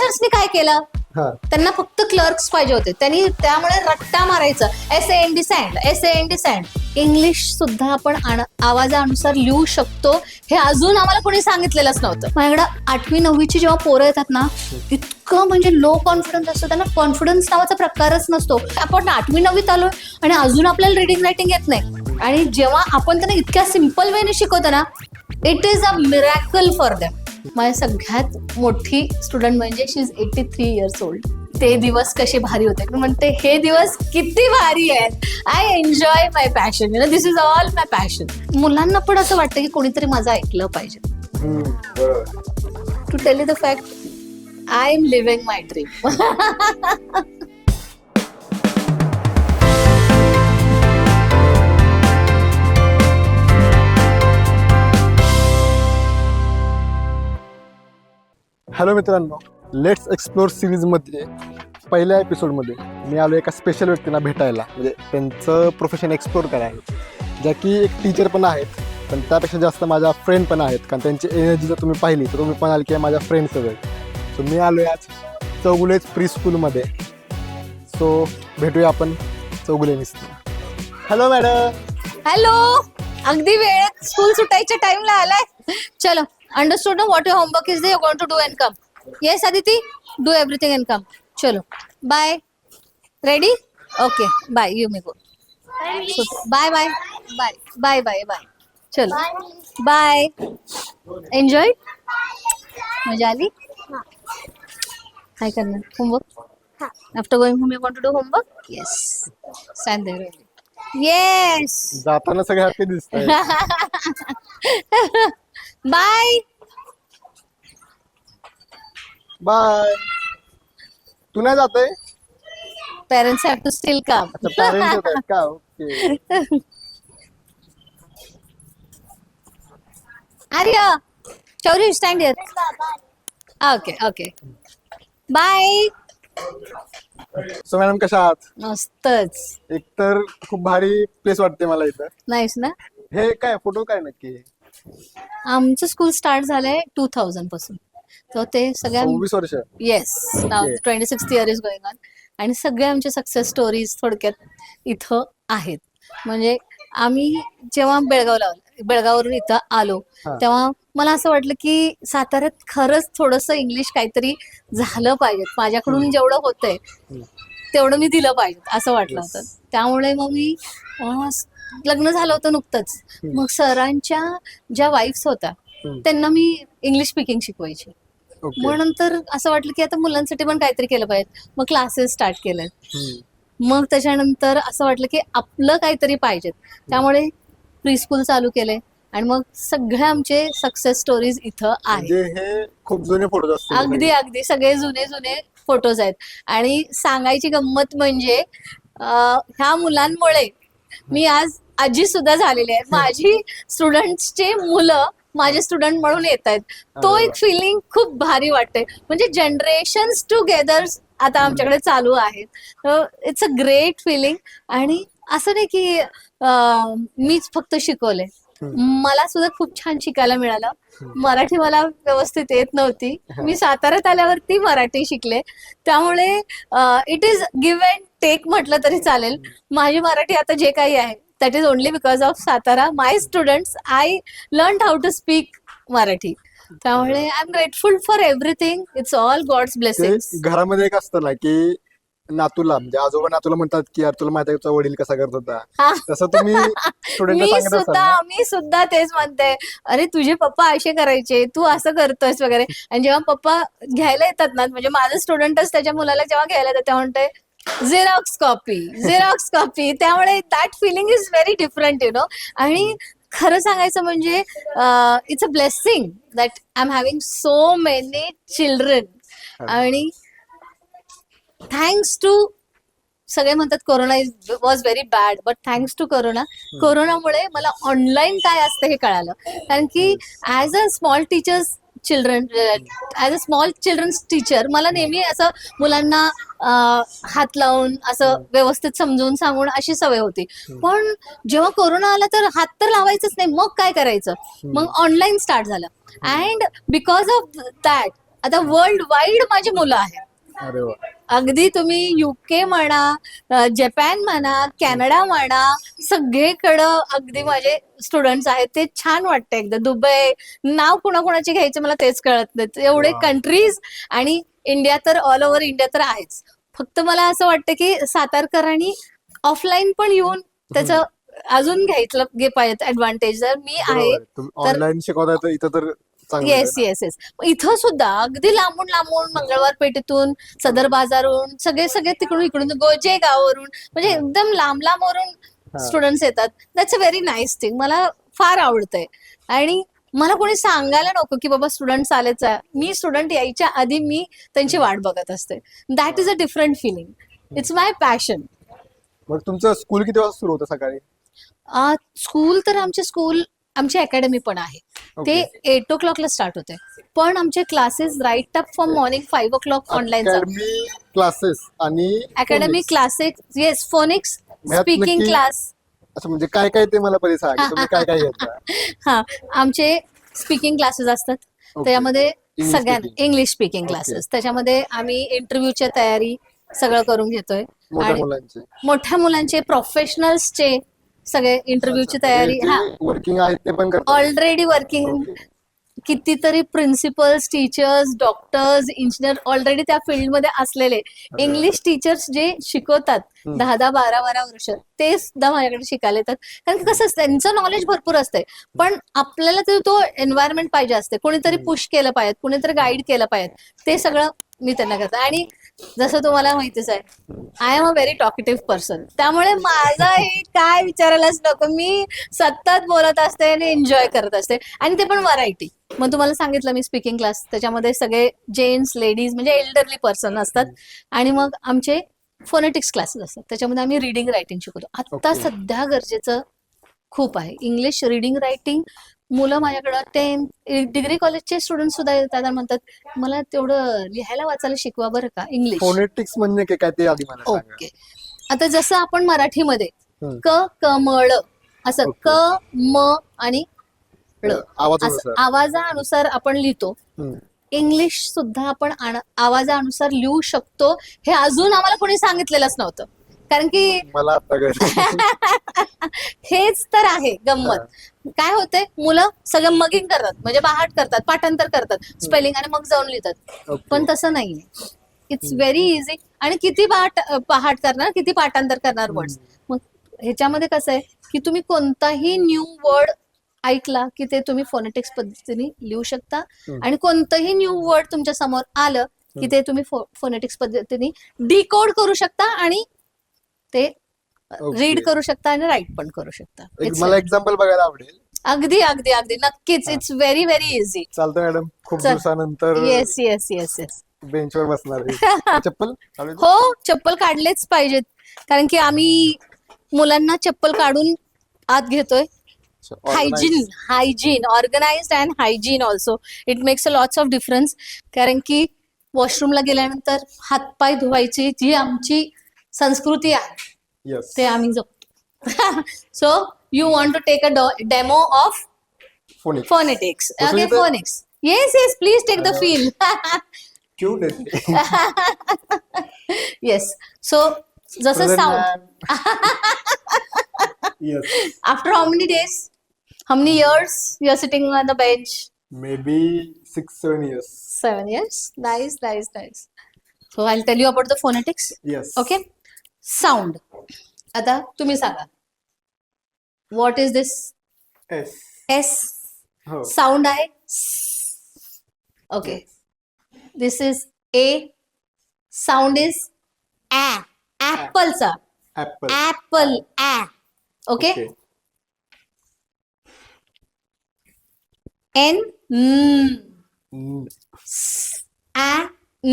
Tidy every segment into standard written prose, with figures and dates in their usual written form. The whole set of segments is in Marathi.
टीचर्सनी काय केलं, हा त्यांना फक्त क्लर्क्स पाहिजे होते. त्यांनी त्यामुळे रट्टा मारायचं, SAND sand, SAND sand. English सुद्धा आपण आवाजानुसार लिहू शकतो हे अजून आम्हाला कोणी सांगितलेलंच नव्हतं. माझ्याकडे 8वी 9वीची जेव्हा पोरं येतात ना, इतकं म्हणजे लो कॉन्फिडन्स असतो त्यांना. कॉन्फिडन्स नावाचा प्रकारच नसतो. आपण 8वी 9वीत आलोय आणि अजून आपल्याला रिडिंग रायटिंग येत नाही. आणि जेव्हा आपण त्यांना इतक्या सिम्पल वेने शिकवतो ना, it is a miracle for them. माझी सगळ्यात मोठी स्टुडंट म्हणजे शी इज 83 इयर्स ओल्ड. ते दिवस कसे भारी होते. मी म्हणते हे दिवस किती भारी आहेत. I enjoy my passion, you know, this is all my passion. मुलांना पण असं वाटतं की कोणीतरी माझं ऐकलं पाहिजे. To tell you the fact, I am living my dream. Hello मित्रांनो, लेट्स एक्सप्लोर सिरीजमध्ये पहिल्या एपिसोडमध्ये मी आलो एका स्पेशल व्यक्तींना भेटायला, म्हणजे त्यांचं प्रोफेशन एक्सप्लोर करायला, ज्या की एक टीचर पण आहेत, पण त्यापेक्षा जास्त माझ्या फ्रेंड पण आहेत. कारण त्यांची एनर्जी जर तुम्ही पाहिली तर तुम्ही पण आल की माझ्या फ्रेंड्स आहेत. सो मी आलो आज चौगुलेच प्री स्कूलमध्ये. सो भेटूया आपण चौगुले मिसला. Hello madam. हॅलो, अगदी वेळेत स्कूल सुटायच्या टाइमला आलाय. चलो, अंडरस्टूड ना what your homework is they, you going to do and come. Yes Aditi, do everything and come. चलो, bye. Ready? Okay, bye. You may go. Bye bye bye bye bye bye. चलो, बाय. एन्जॉय. मजा आली? काय करणार? Homework? After going home you want to do homework? Yes. Stand there. Yes. जाताना सगळे हॅपी दिसतात. बाय. बाय. तू नाही जातोय? Parents have to still come. अच्छा, पॅरेंट्स येत आहेत का? Okay. Arya, Shaurya, stand here. Okay okay, bye. So madam कशा आहात? मस्तच. एकतर खूप भारी प्लेस वाटते मला इथं. नाईस ना. हे काय फोटो काय नक्की? आमचं स्कूल स्टार्ट झालंय 2000 पासून. तर ते सगळ्या 26 वर्ष. Yes, now 26th year is going on. आणि सगळे आमचे सक्सेस स्टोरीज थोडक्यात इथं आहेत. म्हणजे आम्ही जेव्हा बेळगाववरून इथं आलो, तेव्हा मला असं वाटलं की साताऱ्यात खरंच थोडंसं इंग्लिश काहीतरी झालं पाहिजे. माझ्याकडून जेवढं होतंय तेवढं मी दिलं पाहिजे असं वाटलं होतं. त्यामुळे मग मी लग्न झालं होतं नुकतंच. मग सरांच्या ज्या वाईफ्स होत्या त्यांना मी इंग्लिश स्पीकिंग शिकवायची. मग नंतर असं वाटलं की आता मुलांसाठी पण काहीतरी केलं पाहिजे. मग क्लासेस स्टार्ट केले. मग त्याच्यानंतर असं वाटलं की आपलं काहीतरी पाहिजेत. त्यामुळे प्री स्कूल चालू केले आणि मग सगळे आमचे सक्सेस स्टोरीज इथं आहेत. हे खूप जुने फोटो असतात. अगदी अगदी सगळे जुने जुने फोटोज आहेत. आणि सांगायची गंमत म्हणजे ह्या मुलांमुळे मी आज आजी सुद्धा झालेली आहे. माझी स्टुडंट्सचे मुलं माझे स्टुडंट म्हणून येत आहेत. तो एक फिलिंग खूप भारी वाटते. म्हणजे जनरेशन्स टुगेदर आता आमच्याकडे चालू आहेत. It's a great feeling. आणि असं नाही की मीच फक्त शिकवले, मला सुद्धा खूप छान शिकायला मिळालं. मराठी मला व्यवस्थित येत नव्हती. मी साताऱ्यात आल्यावरती मराठी शिकले. त्यामुळे it is give and take म्हटलं तरी चालेल. माझी मराठी आता जे काही आहे that is only because of Satara. My students, I learned how to speak Marathi. त्यामुळे I am grateful for everything. It's all God's blessings. घरामध्ये एक असतं ना की नातूला, म्हणजे आजोबा नातूला म्हणतात की यार तुला माहिती आहे तुझा वडील कसा करत होता, तसं तुम्ही स्टुडंटला सांगत असाल ना? मी सुद्धा तेच म्हणते. अरे तुझे पप्पा असे करायचे, तू असं करतोयस वगैरे. आणि जेव्हा पप्पा घ्यायला येतात ना, म्हणजे माझं स्टुडंटच त्याच्या मुलाला जेव्हा घ्यायला येतात तेव्हा म्हणते झेरॉक्स कॉपी. त्यामुळे that feeling is very different, you know. आणि खरं सांगायचं म्हणजे it's a blessing that I am having so many children. आणि थँक्स टू, सगळे म्हणतात corona was very bad, but thanks to कोरोनामुळे मला ऑनलाईन काय असतं हे कळालं. कारण की as a small children's teacher मला नेहमी असं मुलांना हात लावून असं व्यवस्थित समजून सांगून अशी सवय होती. पण जेव्हा कोरोना आला तर हात तर लावायचंच नाही. मग काय करायचं? मग ऑनलाईन स्टार्ट झालं. अँड बिकॉज ऑफ दॅट आता वर्ल्ड वाईड माझी मुलं आहेत. अरे वा. अगदी तुम्ही UK म्हणा, जपान म्हणा, कॅनडा म्हणा, सगळीकडं अगदी माझे स्टुडंट्स आहेत. ते छान वाटतं. एकदा दुबई, नाव कुणाकुणाचे घ्यायचे मला तेच कळत नाही, एवढे Wow. कंट्रीज. आणि इंडिया तर ऑल ओव्हर इंडिया तर आहेच. फक्त मला असं वाटतं की सातारकरांनी ऑफलाईन पण येऊन त्याचं अजून घ्यायचं पाहिजे ऍडव्हान्टेज. जर मी आहे ऑनलाईन शिकवताय तर इथं तर चांगलं आहे येस ना? Yes yes. इथं सुद्धा अगदी लांबून लांबून, मंगळवार पेठेतून, सदर बाजारून, सगळे तिकडून इकडून, गोजे गावावरून, म्हणजे एकदम लांब लांबवरून हा. स्टुडंट्स येतात. That's a very nice thing. मला फार आवडतंय. आणि मला कोणी सांगायला नको की बाबा स्टुडंट्स आलेच आहे. मी स्टुडंट यायच्या आधी मी त्यांची वाट बघत असते. That is a different feeling. It's my passion. मग तुमचं स्कूल किती वाजता सुरू होतं सकाळी? स्कूल तर आमची अकॅडमी पण आहे. ते 8 o'clock ला स्टार्ट होते. पण आमचे classes right up from morning 5 o'clock online. Academy classes आणि academy phonics. Classes, yes, phonics, ह्यात स्पीकिंग नक्की- क्लास. अच्छा, म्हणजे काय काय ते मला पहिले सांगा की तुम्ही काय काय घेता? हा, आमचे स्पीकिंग क्लासेस असतात. Okay. त्याच्यामध्ये English सगळ्यांना speaking. English speaking Okay. Classes. त्याच्यामध्ये आम्ही इंटरव्ह्यूची तयारी सगळं करून घेतोय. मोठ्या आणि मुलांचे मोठ्या मुलांचे, प्रोफेशनल्सचे सगळे इंटरव्ह्यूची तयारी. हा, वर्किंग आहेत ते पण करतात. Already working. Okay. कितीतरी principles, teachers, doctors, engineer already त्या फील्डमध्ये असलेले. इंग्लिश टीचर्स जे शिकवतात 10-12 वर्ष, ते सुद्धा माझ्याकडे शिकायला येतात. कारण की कसं असतं, त्यांचं नॉलेज भरपूर असतंय, पण आपल्याला तो एन्व्हायरमेंट पाहिजे असते. कोणीतरी पुश केलं पाहिजे, कोणीतरी गाईड केलं पाहिजे. ते सगळं मी त्यांना करते. आणि जसं तुम्हाला माहितीच आहे, I am a very talkative person. त्यामुळे माझं हे काय विचारायलाच नको. मी सतत बोलत असते आणि एन्जॉय करत असते. आणि ते पण व्हरायटी. मग तुम्हाला सांगितलं मी स्पीकिंग क्लास, त्याच्यामध्ये सगळे जेंट्स, लेडीज, म्हणजे एल्डरली पर्सन असतात. आणि मग आमचे फोनेटिक्स क्लासेस असतात. त्याच्यामध्ये आम्ही रिडिंग रायटिंग शिकवतो. आता Okay. सध्या गरजेचं खूप आहे इंग्लिश रिडिंग रायटिंग. मुलं माझ्याकडं 10 डिग्री कॉलेजचे स्टुडंट सुद्धा येतात आणि म्हणतात, मला तेवढं लिहायला वाचायला शिकवा बरं का इंग्लिश. फोनेटिक्स म्हणजे काय ते आधी मला सांगा. ओके. आता जसं आपण मराठीमध्ये हम्म. कमळ असं Okay. क, म आणि ळ आवाजानुसार. असं आवाजानुसार आपण लिहितो. हम्म. इंग्लिश सुद्धा आपण आवाजानुसार लिहू शकतो. हे अजून आम्हाला कोणी सांगितलेलंच नव्हतं. कारण की मला आता कळलं. हेच तर आहे गंमत. काय होतंय, मुलं सगळं मगिंग करतात, म्हणजे बाहाट करतात, पाठांतर करतात, स्पेलिंग, आणि मग जाऊन लिहितात. Okay. पण तसं नाहीये. It's very easy. आणि किती पाठांतर करणार, किती पाठांतर करणार वर्ड्स. मग ह्याच्यामध्ये कसं आहे की तुम्ही कोणताही न्यू वर्ड ऐकला की ते तुम्ही फोनेटिक्स पद्धतीने लिहू शकता. आणि कोणतंही न्यू वर्ड तुमच्या समोर आलं की ते तुम्ही फोनेटिक्स पद्धतीने डिकोड करू शकता आणि ते रीड करू शकता आणि राईट पण करू शकता. मला एक्झाम्पल बघायला आवडेल. अगदी अगदी अगदी नक्कीच. It's very very easy. चालतं मॅडम. खूप चल. दिवसानंतर येस येस येस येस. बेंचवर बसणार आहे. चप्पल काढून दे. हो, चप्पल काढलेच पाहिजेत. कारण की आम्ही मुलांना चप्पल काढून आत घेतोय. Hygiene, organised and hygiene also. It makes a lots of difference. कारण की वॉशरूमला गेल्यानंतर हातपाय धुवायची जी आमची संस्कृती आहे Yes. ते आम्ही जपतो. So you want to take a demo of Phonics. Phonetics. बसून ओके, इथं- phonics. Yes yes, please take the feel. Cute आहे. येस. सो जसं Present sound, man. Yes. After how many days, how many years you are sitting on the bench? Maybe 6-7 years. 7 years. Nice, nice, nice. So I'll tell you about the phonetics. Yes. Okay. Sound. आता तुम्ही सांगा. What is this? S. S. हो. Sound आहे. Okay. This is A. Sound is A. Apple चा. Apple. Apple. A. Okay. Okay. N. Mm. A. D.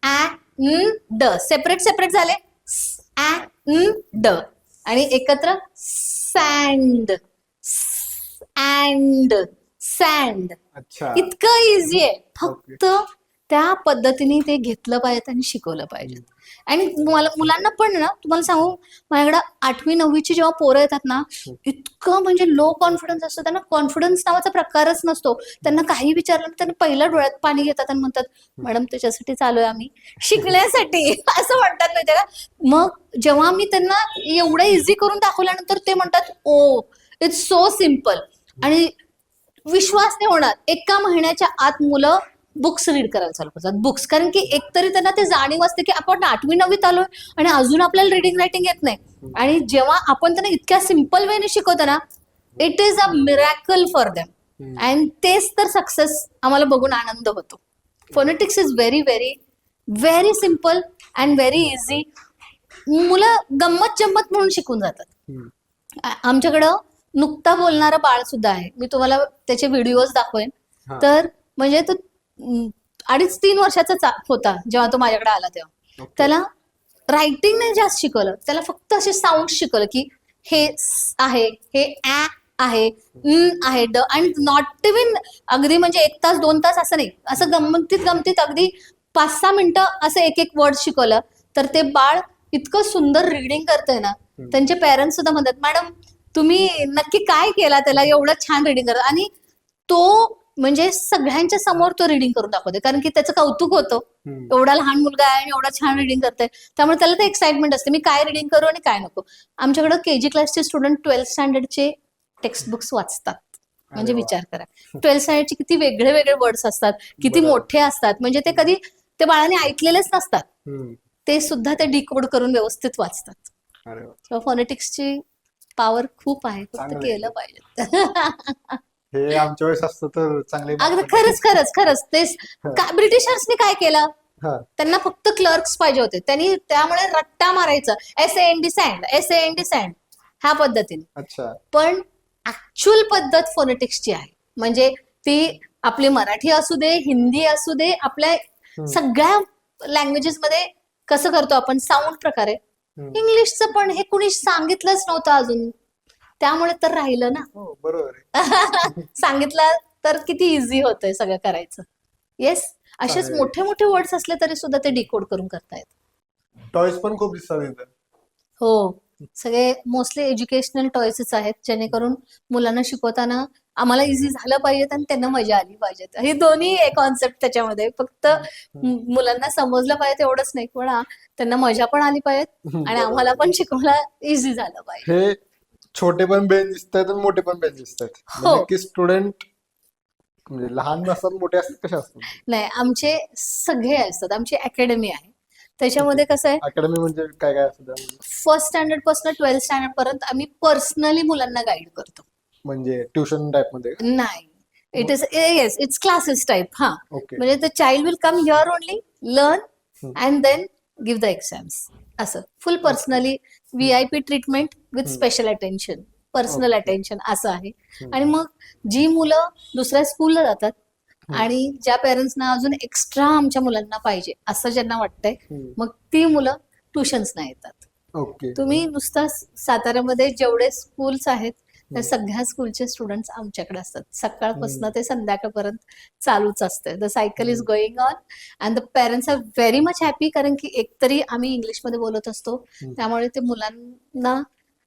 A. D. Separate झाले. A. D. आणि एकत्र सँड. सँड. अच्छा. इतकं इझी आहे. फक्त त्या पद्धतीने ते घेतलं पाहिजे आणि शिकवलं पाहिजे. आणि मुलांना पण ना, तुम्हाला सांगू, माझ्याकडे 8वी-9वीची जेव्हा पोरं येतात ना, इतकं म्हणजे लो कॉन्फिडन्स असतो त्यांना. कॉन्फिडन्स नावाचा प्रकारच नसतो. त्यांना काही विचारलं त्यांना पहिलं डोळ्यात पाणी घेतात आणि म्हणतात, मॅडम त्याच्यासाठी चालू आहे आम्ही, शिकण्यासाठी असं म्हणतात माहिती का. मग जेव्हा मी त्यांना एवढं इझी करून दाखवल्यानंतर ते म्हणतात, ओ इट्स सो सिम्पल. आणि विश्वास नाही होणार, एका महिन्याच्या आत मुलं बुक्स रीड करायला चालू करतात. बुक्स, कारण की एकतरी त्यांना ते जाणीव असते की आपण 8वी-9वीत आलोय आणि अजून आपल्याला रिडिंग रायटिंग येत नाही. आणि जेव्हा आपण त्यांना इतक्या सिम्पल वेने शिकवतो ना, it is a miracle for them. And तेच तर सक्सेस आम्हाला बघून आनंद होतो. Phonetics is very very very simple and very easy. मुलं गंमत जम्मत म्हणून शिकून जातात. आमच्याकडं नुकता बोलणारं बाळ सुद्धा आहे. मी तुम्हाला त्याचे व्हिडिओज दाखवेन. तर म्हणजे तो 2.5-3 वर्षाचा होता जेव्हा तो माझ्याकडे आला तेव्हा. त्याला रायटिंग नाही जास्त शिकवलं, त्याला फक्त असे साऊंड शिकवलं की हे आहे, हे आहे, आहे, ड. आणि नॉट इव्हन अगदी म्हणजे 1 तास 2 तास असं नाही, असं गमतीत अगदी 5-6 मिनिटं असं एक वर्ड शिकवलं तर ते बाळ इतकं सुंदर रिडिंग करतंय ना. त्यांचे पेरेंट्स सुद्धा म्हणतात, मॅडम तुम्ही नक्की काय केला त्याला, एवढं छान रिडिंग करत. आणि तो म्हणजे सगळ्यांच्या समोर तो रिडिंग करून दाखवते, कारण की त्याचं कौतुक होतं, एवढा लहान मुलगा आहे आणि एवढा छान रिडिंग करतोय. त्यामुळे त्याला ते एक्साइटमेंट असते, मी काय रिडिंग करू आणि काय नको. आमच्याकडे केजी क्लासचे स्टुडंट 12th स्टँडर्डचे टेक्स्ट बुक्स वाचतात. म्हणजे विचार करा, 12th स्टँडर्डचे किती वेगळे वेगळे वर्ड्स असतात, किती मोठे असतात. म्हणजे ते कधी ते बाळाने ऐकलेलेच नसतात, ते सुद्धा ते डिकोड करून व्यवस्थित वाचतात. फोनेटिक्सची पॉवर खूप आहे, फक्त केलं पाहिजे. हे आमच्या वेळेस असतं तर चांगले. अगदी खरंच तेच. ब्रिटिशर्सनी काय केलं, त्यांना फक्त क्लर्क्स पाहिजे होते, त्यांनी त्यामुळे रट्टा मारायचं, SAND सँड ह्या पद्धतीने. अच्छा. पण ऍक्च्युअल पद्धत फोनेटिक्सची आहे. म्हणजे ती आपली मराठी असू दे, हिंदी असू दे, आपल्या सगळ्या लँग्वेजेस मध्ये कसं करतो आपण साऊंड प्रकारे. इंग्लिशचं पण हे कुणी सांगितलंच नव्हतं अजून, त्यामुळे तर राहिलं ना. बरोबर. सांगितलं तर किती इझी होतंय सगळं करायचं. येस, असेच मोठे मोठे वर्ड्स असले तरी सुद्धा ते डिकोड करून करतायत. टॉयज पण खूप दिसतात. हो, सगळे मोस्टली एज्युकेशनल टॉयसेस आहेत, जेणेकरून मुलांना शिकवताना आम्हाला इझी झालं पाहिजे आणि त्यांना मजा आली पाहिजे. हे दोन्ही कॉन्सेप्ट त्याच्यामध्ये. फक्त मुलांना समजलं पाहिजे एवढंच नाही, पण त्यांना मजा पण आली पाहिजे आणि आम्हाला पण शिकवायला इझी झालं पाहिजे. हे छोटे पण बेंच दिसतात आणि मोठे पण बेंच दिसतात. की स्टुडंट म्हणजे लहान असतात, मोठे असतात, कसे असतात? नाही, आमचे सगळे असतात. आमची अकॅडमी आहे, त्याच्यामध्ये कसं आहे, अकॅडमी म्हणजे काय काय असतं? 1st स्टँडर्ड पासून 12th स्टँडर्ड पर्यंत आम्ही पर्सनली मुलांना गाईड करतो. म्हणजे ट्युशन टाइप मध्ये? नाही, it is yes, it's classes type. हा, ओके. म्हणजे the child will come here only, learn and then give the exams. असं full personally VIP treatment with special attention, personal attention असं आहे. आणि मग जी मुलं दुसऱ्या स्कूलला जातात आणि ज्या पेरेंट्सना अजून एक्स्ट्रा आमच्या मुलांना पाहिजे असं ज्यांना वाटतंय, मग ती मुलं ट्युशन्सना येतात. ओके. तुम्ही नुसतं साताऱ्यामध्ये जेवढे स्कूल्स आहेत त्या सगळ्या स्कूलचे स्टुडंट्स आमच्याकडे असतात. सकाळपासून ते संध्याकाळपर्यंत चालूच असते. The cycle is going on and the parents are very much happy, कारण की एकतरी आम्ही इंग्लिशमध्ये बोलत असतो, त्यामुळे ते मुलांना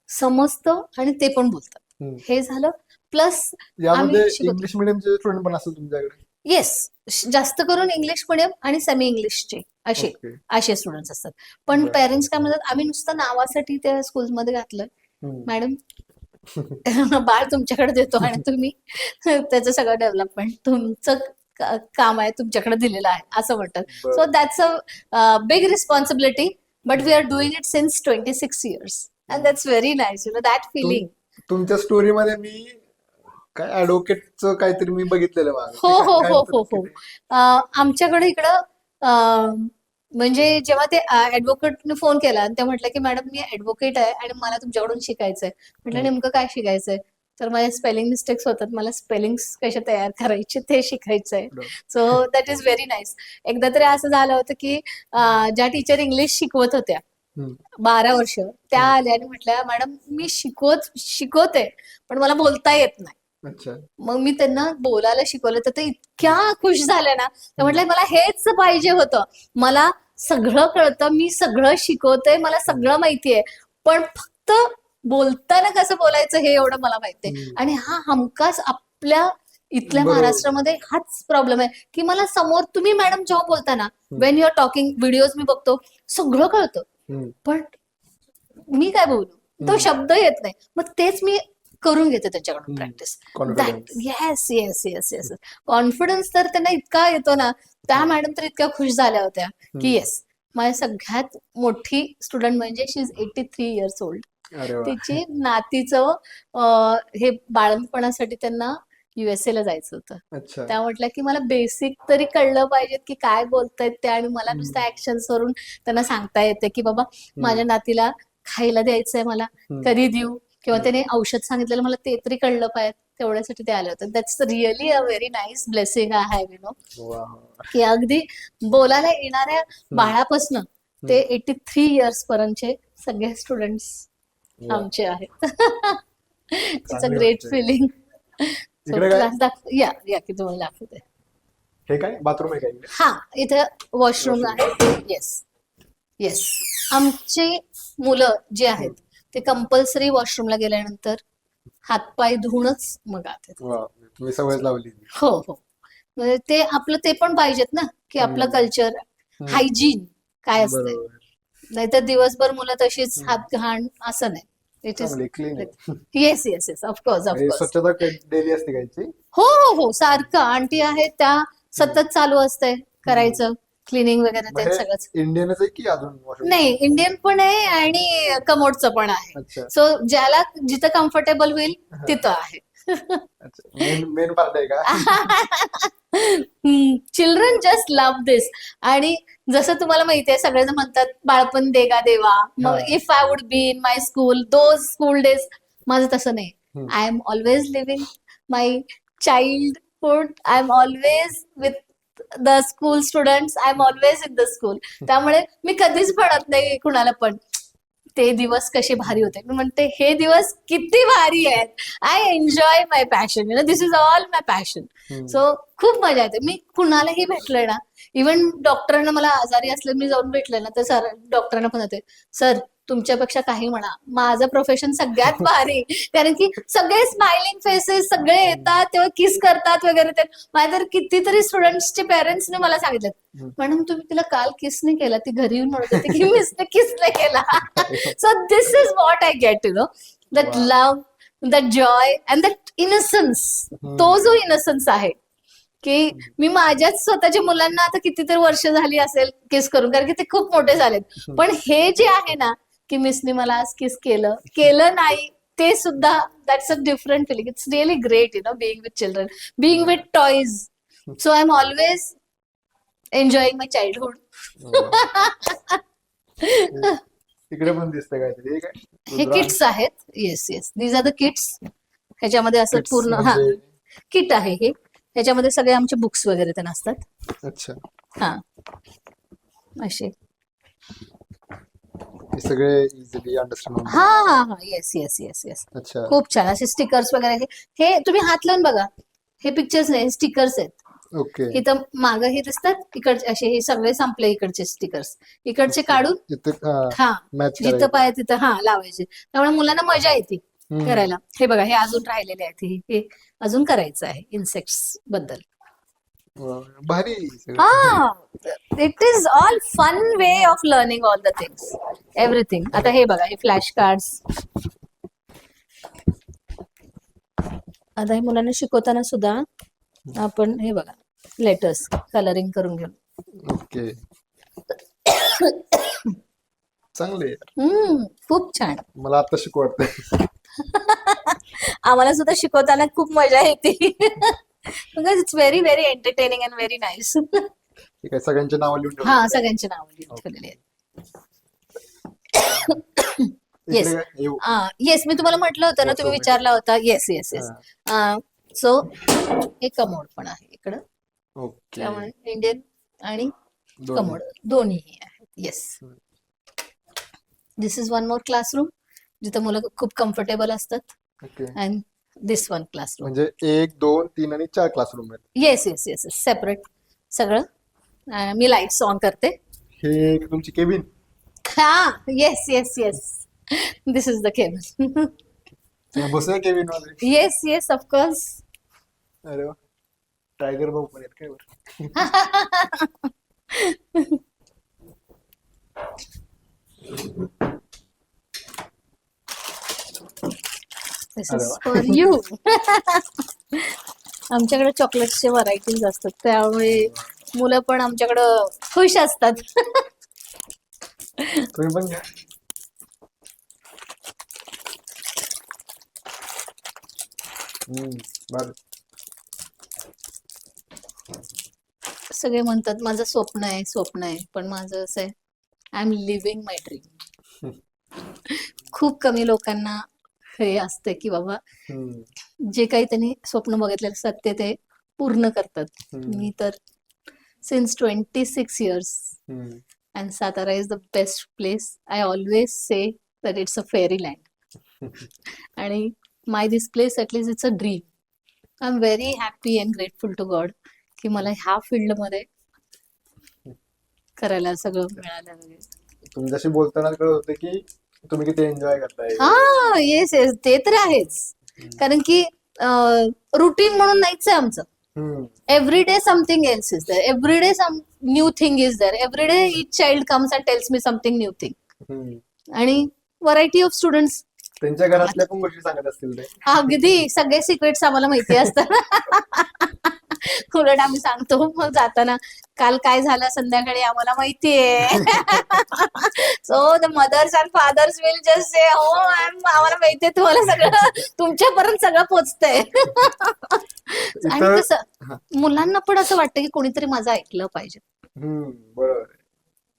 समजतं आणि ते पण बोलतात. हे झालं. प्लस यामध्ये इंग्लिश मिडियमचे स्टुडंट पण असतात तुमच्याकडे? येस, जास्त करून इंग्लिश मिडियम आणि सेमी इंग्लिशचे असे स्टुडंट्स असतात. पण पेरेंट्स काय म्हणतात, आम्ही नुसतं नावासाठी त्या स्कूलमध्ये घातलंय, मॅडम बाळ तुमच्याकडे देतो आणि तुम्ही त्याचं सगळं डेव्हलपमेंट तुमचं काम आहे, तुमच्याकडे दिलेलं आहे असं म्हणतात. So that's a big responsibility, but we are doing it since 26 years and that's very nice, you know that feeling. तुमच्या स्टोरीमध्ये मी काय ऍडव्होकेटचं काहीतरी मी बघितलेलं. हो. आमच्याकडे इकडं म्हणजे जेव्हा ते ऍडव्होकेटने फोन केला आणि ते म्हटलं की मॅडम मी ऍडव्होकेट आहे आणि मला तुमच्याकडून शिकायचंय. म्हटलं नेमकं काय शिकायचंय? तर माझ्या स्पेलिंग मिस्टेक्स होतात, मला स्पेलिंग्स कशा तयार करायचे ते शिकायचंय. So that is very nice. एकदा तरी असं झालं होतं की ज्या टीचर इंग्लिश शिकवत होत्या 12 वर्ष, त्या आल्या आणि म्हटल्या मॅडम मी शिकवते पण मला बोलता येत नाही. अच्छा. मग मी त्यांना बोलायला शिकवलं तर ते इतक्या खुश झाल्या ना, ते म्हटलं मला हेच पाहिजे होतं. मला सगळं कळतं, मी सगळं शिकवते, मला सगळं माहितीये, पण फक्त बोलताना कसं बोलायचं हे एवढं मला माहितीये. हम्म. आणि हा हमखास आपल्या इथल्या बरोबर. महाराष्ट्रामध्ये हाच प्रॉब्लेम आहे की मला समोर तुम्ही मॅडम जेव्हा बोलताना hmm. When you are talking, videos मी बघतो, सगळं कळतं, हम्म. पण मी काय बोलू तो हम्म. शब्द येत नाही. मग तेच मी करून घेते त्यांच्याकडून हम्म. Practice. That confidence. Yes yes yes yes confidence तर त्यांना इतका येतो ना. त्या मॅडम तर इतक्या खुश झाल्या होत्या की येस, माझ्या सगळ्यात मोठी स्टुडंट म्हणजे शी इज 83 इयर्स ओल्ड. अरे वा. तिची नातीचं हे बाळंतपणासाठी त्यांना USA ला जायचं होतं. अच्छा. त्या म्हटल्या की मला बेसिक तरी कळलं पाहिजे की काय बोलतायत ते, आणि मला नुसतं ऍक्शन्स वरून त्यांना सांगता येते की बाबा माझ्या नातीला खायला द्यायचंय, मला कधी देऊ, किंवा त्याने औषध सांगितलेलं मला ते तरी कळलं पाहिजे. तेवढ्यासाठी ते आले होते. That's really a very nice blessing I have, वा. की अगदी बोलायला येणाऱ्या बाळापासून ते 83 इयर्स पर्यंतचे सगळे स्टुडंट्स वा. आमचे आहेत. इट्स अ चांगली ग्रेट गोष्ट आहे. फिलिंग. इकडे काय? या या की तुम्हाला दाखवते. हे काय बाथरूम आहे काय इकडे? हा, इथे वॉशरूम आहे. येस येस, आमची मुलं जे आहेत ते कंपल्सरी वॉशरूमला गेल्यानंतर हातपाय धुवूनच मग आत येतात. वा, तुम्ही सवय लावली. हो हो, म्हणजे ते आपलं ते पण पाहिजेत ना की आपलं कल्चर, हायजीन काय असते. बरोबर. नाहीतर दिवसभर मुलं तशीच हात घाण असं नाही. इट इज चांगली क्लीन आहे. येस येस येस, ऑफकोर्स म्हणजे ऑफकोर्स. स्वच्छता डेली असते कायची? हो हो हो, सारखं आंटी आहेत त्या सतत चालू असते करायचं, क्लिनिंग वगैरे मग ते हे सगळंच. इंडियनच आहे की अजून washroom? नाही, इंडियन पण आहे आणि कमोडचं पण आहे. अच्छा. सो ज्याला जिथं कम्फर्टेबल होईल तिथं आहे. अच्छा, मेन मेन पार्ट आहे का? चिल्ड्रन जस्ट लव्ह दिस. आणि जसं तुम्हाला माहितीये, सगळेजण म्हणतात बाळपण देगा देवा. मग if I would be in my school, those school days. माझं तसं नाही. I am always living my childhood. I am always with the school students. I am always in the school. त्यामुळे मी कधीच म्हणत नाही कुणाला पण ते दिवस कसे भारी होते. मी म्हणते हे दिवस किती भारी आहेत. I enjoy my passion, this is all my passion. So खूप मजा येते. मी कुणालाही भेटलंय ना, इव्हन डॉक्टरांना मला आजारी असलं मी जाऊन भेटले ना, तर सर डॉक्टरांना पण होते, सर तुमच्यापेक्षा काही म्हणा, माझं प्रोफेशन सगळ्यात भारी. कारण की सगळे स्माइलिंग फेसेस, सगळे येतात तेव्हा किस करतात वगैरे. ते माझ्या तर कितीतरी स्टुडंट्सचे पेरेंट्सने मला सांगितलं, मॅडम तुम्ही तिला काल किस नाही केला, ती घरी येऊन म्हणत होती की मिसने किस नाही केला. So this is what I get, that love, that Joy and that innocence. तो जो इनोसन्स आहे की मी माझ्याच स्वतःच्या मुलांना आता कितीतरी वर्ष झाली असेल किस करून, कारण की ते खूप मोठे झालेत. पण हे जे आहे ना की मिसने मला आज किस केलं नाही, ते सुद्धा that's a different feeling. It's really great being with children, being with toys. So I am always enjoying my childhood. तिकडे पण दिसतंय काहीतरी. हे काय? हे किट्स आहेत. Yes yes, these are the kits. ह्याच्यामध्ये असं Kits पूर्ण म्हणजे? किट आहे हे. ह्याच्यामध्ये सगळे आमचे बुक्स वगैरे ते नसतात. अच्छा, हा, असे. हे सगळे इझिली अंडरस्टँड. हा हा हा, येस येस येस येस. अच्छा. खूप छान असे स्टिकर्स वगैरे. हे तुम्ही हात लावून बघा, हे पिक्चर्स नाही, स्टिकर्स आहेत. ओके. इथं मागं हे दिसतात, इकडचे असे हे सगळे संपले इकडचे स्टिकर्स. इकडचे काढून हा मॅच जिथं पाहिजे तिथं हा लावायचे. त्यामुळे मुलांना मजा येते करायला. हे बघा, हे अजून राहिलेले आहेत. हे अजून करायचं आहे इन्सेक्ट्स बद्दल. भारी. हा, it is all fun way of learning all the things, everything. आता हे बघा, हे फ्लॅश कार्ड्स. आता हे मुलांना शिकवताना सुद्धा आपण हे बघा, लेटर्स कलरिंग करून घेऊन. ओके. चांगले. खूप छान. मला आता शिकू वाटतंय. आम्हाला सुद्धा शिकवताना खूप मजा येते. It's very very entertaining and very nice. ठीक आहे, सगळ्यांचे नाव लिहून ठेवा. हा, सगळ्यांची नावं लिहून ठेवलेली आहेत. येस येस, मी तुम्हाला म्हटलं होतं ना, तुम्ही विचारला होता. Yes yes yes. सो एक कमोड पण आहे इकडं. ओके. त्यामुळे इंडियन आणि कमोड दोन्ही आहेत. Yes. This is one more classroom जिथं मुलं खूप कम्फर्टेबल असतात. Okay. And this one classroom. म्हणजे 1, 2, 3 आणि 4 क्लासरूम आहेत. येस येस येस सेपरेट सगळं. मी लाईट्स ऑन करते. हे एक तुमची केबिन. हा yes yes yes this is the cable. बसूया केबिन मध्ये. Yes yes of course. अरे वा, टायगर भाऊ पण आहेत काय बरं. दिस अरे इज वा. For you. आमच्याकडे चॉकलेट्सचे व्हरायटीज असतात त्यामुळे मुलं पण आमच्याकडं खुश असतात. तुम्ही पण घ्या. बरं. सगळे म्हणतात माझं स्वप्न आहे स्वप्न आहे, पण माझं असं आहे I am living my dream. खूप कमी लोकांना हे असते की बाबा जे काही त्यांनी स्वप्न बघितलेले असतात ते पूर्ण करतात. मी तर since 26 years and Satara is the best place. I always say that it's a fairyland. आणि my this place at least it's a dream. I'm very happy and grateful to God की मला ह्या फील्ड मध्ये करायला सगळं मिळालं वगैरे. तुमच्याशी बोलताना कळत होतं की तुम्ही किती एन्जॉय करताय. हा येस येस ते तर आहेच. कारण की रुटीन म्हणून नाहीच आहे आमचं. Every day something else is there. Every day some new thing is there. Every day each child comes and tells me something new thing. आणि व्हरायटी ऑफ स्टुडंट्स. त्यांच्या घरातल्या पण गोष्टी सांगत असतील ते. अगदी सगळे सिक्रेट्स आम्हाला माहिती असतात. उलट आम्ही सांगतो मग जाताना काल काय झालं संध्याकाळी आम्हाला माहितीये. So the mothers and fathers will just say हो आम्हाला माहितीये तुम्हाला सगळं तुमच्यापर्यंत सगळं पोचतंय. आणि कसं मुलांना पण असं वाटतं की कोणीतरी माझं ऐकलं पाहिजे. बरोबर.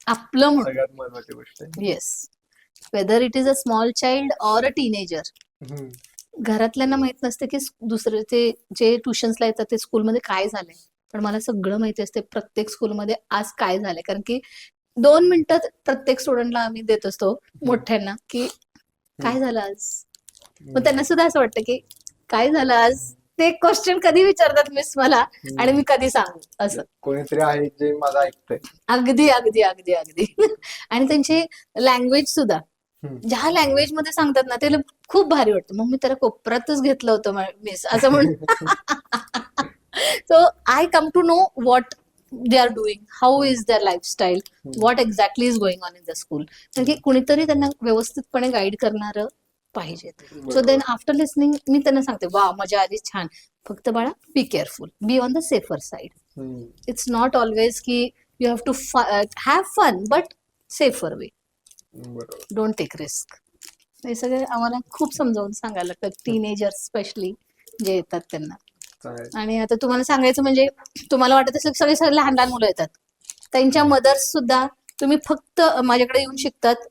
आपलं म्हणून सगळ्यात महत्वाची गोष्ट आहे. Yes whether it is a small child or a teenager. घरातल्यांना माहित नसते की दुसरे ते जे ट्युशन्सला येतात ते स्कूलमध्ये काय झालंय, पण मला सगळं माहिती असते प्रत्येक स्कूलमध्ये आज काय झालंय. कारण की 2 मिनिटं प्रत्येक स्टुडंटला आम्ही देत असतो मोठ्यांना की काय झालं आज. मग त्यांना सुद्धा असं वाटतं की काय झालं आज. ते क्वेश्चन कधी विचारतात मिस मला आणि मी कधी सांगू असं. कोणीतरी आहे जे माझं ऐकतंय. अगदी अगदी अगदी अगदी. आणि त्यांची लँग्वेज सुद्धा ज्या लँग्वेज मध्ये सांगतात ना ते खूप भारी वाटतं. मग मी त्याला कोपऱ्यातच घेतलं होतं मिस असं म्हणून. So I come to know what they are doing, how is their lifestyle, what exactly is going on in the school. कारण की कुणीतरी त्यांना व्यवस्थितपणे गाईड करणारं पाहिजे. सो देन आफ्टर लिसनिंग मी त्यांना सांगते वा मजा आली छान, फक्त बाळा be careful, be on the safer side. It's not always की you have to have fun but safer way. Don't take risk. हे सगळे आम्हाला खूप समजावून सांगायला लागतं टीनेजर्स स्पेशली जे येतात त्यांना. आणि आता तुम्हाला सांगायचं म्हणजे तुम्हाला वाटत असेल सगळे सगळे लहान लहान मुलं येतात, त्यांच्या मदर्स सुद्धा तुम्ही फक्त माझ्याकडे येऊन शिकतात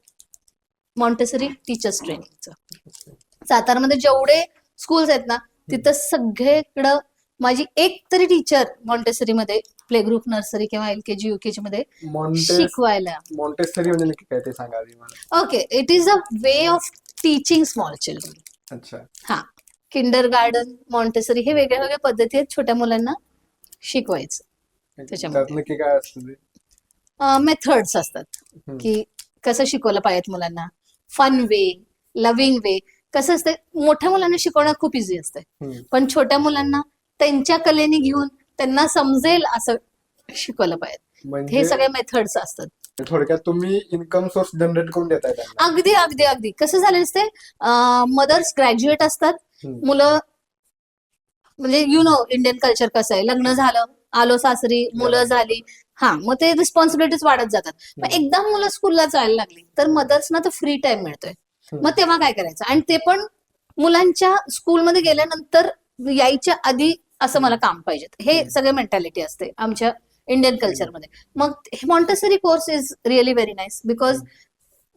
मॉन्टेसरी टीचर्स ट्रेनिंगचं. सातारामध्ये जेवढे स्कूल्स आहेत ना तिथं सगळीकडं माझी एक तरी टीचर मॉन्टेसरी मध्ये प्ले ग्रुप नर्सरी किंवा LKG UKG मध्ये शिकवायला. मॉन्टेसरी म्हणजे नक्की काय ते सांगा आधी मला. Okay it is a way of teaching small children. अच्छा. हा किंडर गार्डन मॉन्टेसरी हे वेगळ्या वेगळ्या पद्धती आहेत छोट्या मुलांना शिकवायचं. त्याच्यात नक्की काय असतं ते. मेथड्स असतात की कसं शिकवलं पाहिजे मुलांना, फन वे, लव्हिंग वे. कसं असतं मोठ्या मुलांना शिकवणं खूप इझी असतं, पण छोट्या मुलांना त्यांच्या कलेने घेऊन त्यांना समजेल असं शिकवलं पाहिजे. हे सगळे मेथड्स असतात. थोडक्यात तुम्ही इन्कम सोर्स जनरेट करून देताय त्यांना. अगदी अगदी अगदी. कसं झालं असते मदर्स ग्रॅज्युएट असतात, मुलं म्हणजे यु नो इंडियन कल्चर कसं आहे, लग्न झालं आलो सासरी मुलं झाली, हा मग ते रिस्पॉन्सिबिलिटीज वाढत जातात. मग एकदा मुलं स्कूलला जायला लागली तर मदर्सना तर फ्री टाइम मिळतोय. मग तेव्हा काय करायचं, आणि ते पण मुलांच्या स्कूलमध्ये गेल्यानंतर यायच्या आधी असं मला काम पाहिजे. हे सगळे मेंटॅलिटी असते आमच्या इंडियन कल्चरमध्ये. मग हे Montessori course is really very nice because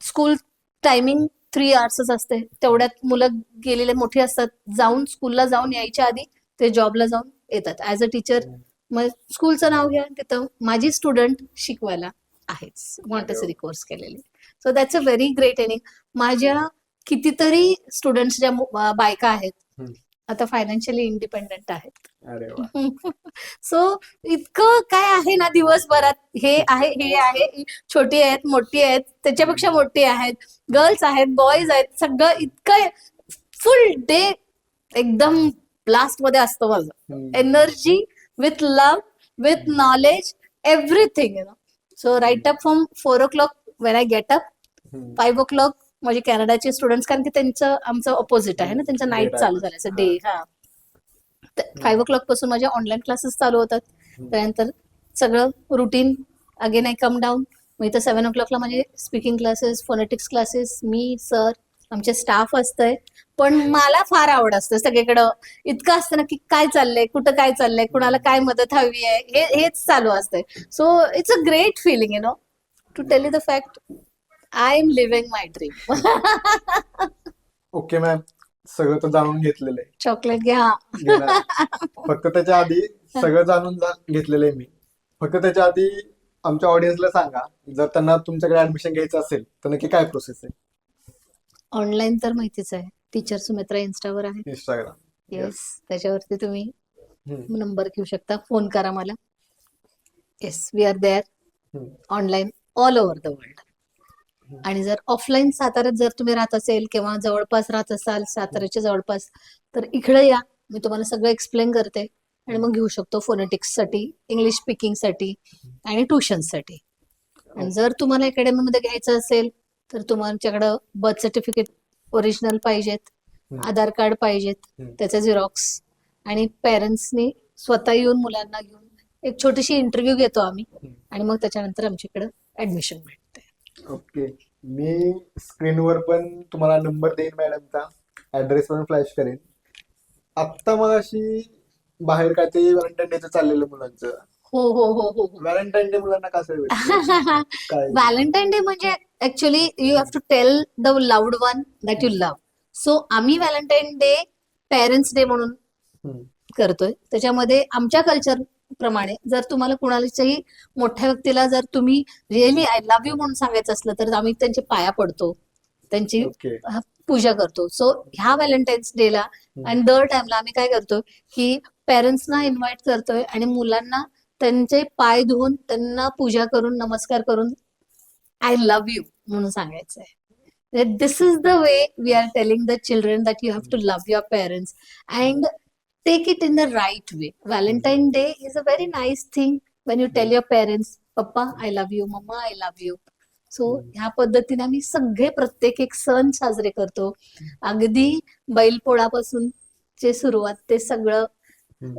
school timing 3 hours असते. तेवढ्यात मुलं गेलेले मोठी असतात, जाऊन स्कूलला जाऊन यायच्या आधी ते जॉबला जाऊन येतात ऍज अ टीचर. मग स्कूलचं नाव घ्या तिथं माझी स्टुडंट शिकवायला आहेच मॉन्टेसरी कोर्स केलेले. So that's a very great earning. माझ्या कितीतरी स्टुडंट्स ज्या बायका आहेत आता फायनान्शियली इंडिपेंडेंट आहेत. अरे वा. सो इतकं काय आहे ना दिवसभरात, हे आहे, छोटी आहेत, मोठी आहेत, त्याच्यापेक्षा मोठी आहेत, गर्ल्स आहेत, बॉईज आहेत, सगळं इतकं फुल डे एकदम ब्लास्ट मध्ये असतं माझं. Energy with love, with knowledge, everything you know. So right up from 4 o'clock when I get up, 5 o'clock माझे कॅनडाचे स्टुडंट्स, कारण की त्यांचं आमचं ऑपोजिट आहे ना, त्यांचं नाईट चालू झाल्याचं डे. हा, 5 o'clock पासून माझे ऑनलाईन क्लासेस चालू होतात. त्यानंतर सगळं routine again I come down. मग इथं 7 o'clock ला माझे स्पीकिंग क्लासेस, फोनेटिक्स क्लासेस, मी, सर, आमचे स्टाफ असतंय. पण मला फार आवड असतं सगळीकडं. इतकं असतं ना की काय चाललंय, कुठं काय चाललंय, कुणाला काय मदत हवी आहे, हेच चालू असतंय. So it's a great feeling you know, to tell you the fact, I am living my dream. Okay ma'am, सगळं तर जाणून घेतलेलं आहे. चॉकलेट घ्या. घेणार. फक्त त्याच्या आधी सगळं जाणून घेतलेलं आहे मी. फक्त त्याच्या आधी आमच्या ऑडियन्सला सांगा, जर त्यांना तुमच्याकडे ऍडमिशन घ्यायचं असेल तर नक्की काय प्रोसेस आहे? ऑनलाईन तर माहितीच आहे, टीचर सुमित्रा इन्स्टावर आहे. इंस्टाग्राम. येस, त्याच्यावरती तुम्ही नंबर घेऊ शकता, फोन करा मला. Yes, we are there online all over the world. आणि जर ऑफलाईन साताऱ्यात जर तुम्ही राहत असेल किंवा जवळपास राहत असाल, साताऱ्याच्या जवळपास, तर इकडे या, मी तुम्हाला सगळं एक्सप्लेन करते आणि मग घेऊ शकतो फोनेटिक्स साठी, इंग्लिश स्पीकिंग साठी आणि ट्युशन्स साठी. आणि जर तुम्हाला अकॅडमीमध्ये घ्यायचं असेल तर तुमच्याकडं बर्थ सर्टिफिकेट ओरिजिनल पाहिजेत, आधार कार्ड पाहिजेत, त्याचे झेरॉक्स, आणि पेरेंट्सनी स्वतः येऊन मुलांना घेऊन एक छोटीशी इंटरव्ह्यू घेतो आम्ही, आणि मग त्याच्यानंतर आमच्याकडे ऍडमिशन भेटते. ओके, मी स्क्रीनवर पण तुम्हाला नंबर देईन मॅडमचा, ऍड्रेस पण फ्लॅश करेन. आत्ता मग अशी बाहेर काय ते व्हॅलेंटाईन डेचं चाललेलं मुलांचं. हो हो हो हो. व्हॅलेंटाईन डे मुलांना कसं काय? व्हॅलेंटाईन डे म्हणजे actually you have to tell the loud one that you love. So आम्ही व्हॅलेंटाईन डे पेरेंट्स डे म्हणून करतोय. त्याच्यामध्ये आमच्या कल्चर प्रमाणे जर तुम्हाला कुणाच्याही मोठ्या व्यक्तीला जर तुम्ही रिअली आय लव्ह यू म्हणून सांगायचं असलं तर आम्ही त्यांच्या पाया पडतो, त्यांची पूजा करतो. सो ह्या व्हॅलेंटाईन्स डेला आणि दर टाइमला आम्ही काय करतो की पेरेंट्सना इन्व्हाइट करतोय आणि मुलांना त्यांचे पाय धुवून त्यांना पूजा करून नमस्कार करून आय लव्ह यू म्हणून सांगायचंय. This is the way we are telling the children that you have to love your parents and take it in the right way. Valentine Day is a very nice thing when you tell your parents, Papa, I love you, Mama, I love you. So ह्या पद्धतीने आम्ही सगळे प्रत्येक एक सण साजरे करतो. अगदी बैलपोळापासून चे सुरुवात ते सगळं,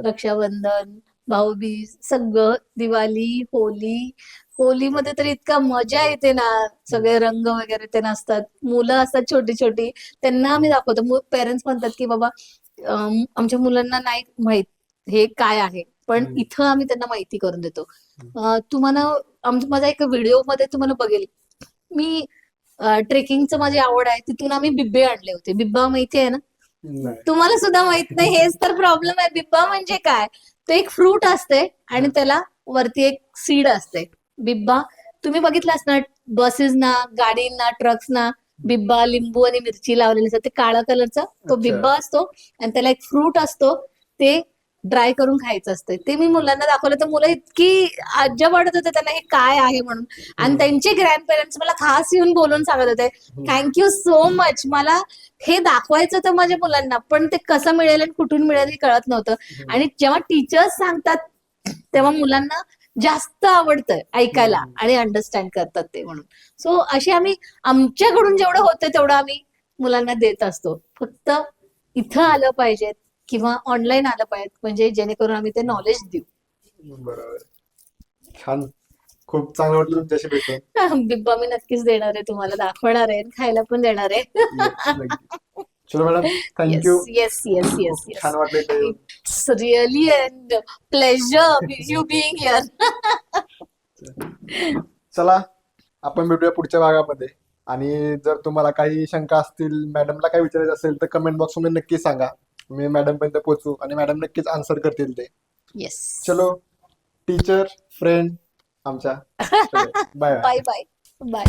रक्षाबंधन, भाऊबीज, सगळं, दिवाळी, होलीमध्ये तर इतका मजा येते ना, सगळे रंग वगैरे ते नसतात, मुलं असतात छोटी छोटी, त्यांना आम्ही दाखवतो. पेरेंट्स म्हणतात की बाबा आमच्या मुलांना नाही माहित हे काय आहे, पण इथं आम्ही त्यांना माहिती करून देतो. तुम्हाला माझा एक व्हिडिओ मध्ये तुम्हाला बघेल, मी ट्रेकिंगचं माझी आवड आहे, तिथून आम्ही बिब्बे आणले होते. बिब्बा माहिती आहे ना? तुम्हाला सुद्धा माहित नाही, हेच तर प्रॉब्लेम आहे. बिब्बा म्हणजे काय, ते एक फ्रूट असते आणि त्याला वरती एक सीड असते. बिब्बा तुम्ही बघितलं असणार बसेसना, गाडींना, ट्रक्सना बिब्बा लिंबू आणि मिरची लावलेली असते, ते काळा कलरचा तो बिब्बा असतो आणि त्याला एक फ्रूट असतो, ते ड्राय करून खायचं असतं. ते मी मुलांना दाखवलं तर मुलं इतकी अज्जा वाटत होते त्यांना हे काय आहे म्हणून. आणि त्यांचे ग्रँड पेरेंट्स मला खास येऊन बोलून सांगत होते, थँक्यू सो मच, मला हे दाखवायचं होतं माझ्या मुलांना, पण ते कसं मिळेल आणि कुठून मिळेल हे कळत नव्हतं. आणि जेव्हा टीचर्स सांगतात तेव्हा मुलांना जास्त आवडतं ऐकायला आणि अंडरस्टँड करतात ते म्हणून. सो अशी आम्ही आमच्याकडून जेवढं होतं तेवढं आम्ही मुलांना देत असतो. फक्त इथं आलं पाहिजेत किंवा ऑनलाईन आलं पाहिजे, म्हणजे जेणेकरून आम्ही ते नॉलेज देऊ. बरोबर, छान, खूप चांगलं वाटलं तुमच्याशी भेटून. बिब्बा मी नक्कीच देणार आहे, तुम्हाला दाखवणार आहे, खायला पण देणार आहे. चलो madam, thank you. Yes yes yes yes, छान वाटलं. It's really and pleasure you Bing here. चला, आपण भेटूया पुढच्या भागामध्ये. आणि जर तुम्हाला काही शंका असतील, मॅडमला काही विचारायचं असेल तर कमेंट बॉक्स मध्ये नक्की सांगा, मी मॅडम पर्यंत पोहोचू आणि मॅडम नक्कीच आन्सर करतील ते. येस, चलो, टीचर फ्रेंड आमच्या, बाय बाय बाय बाय.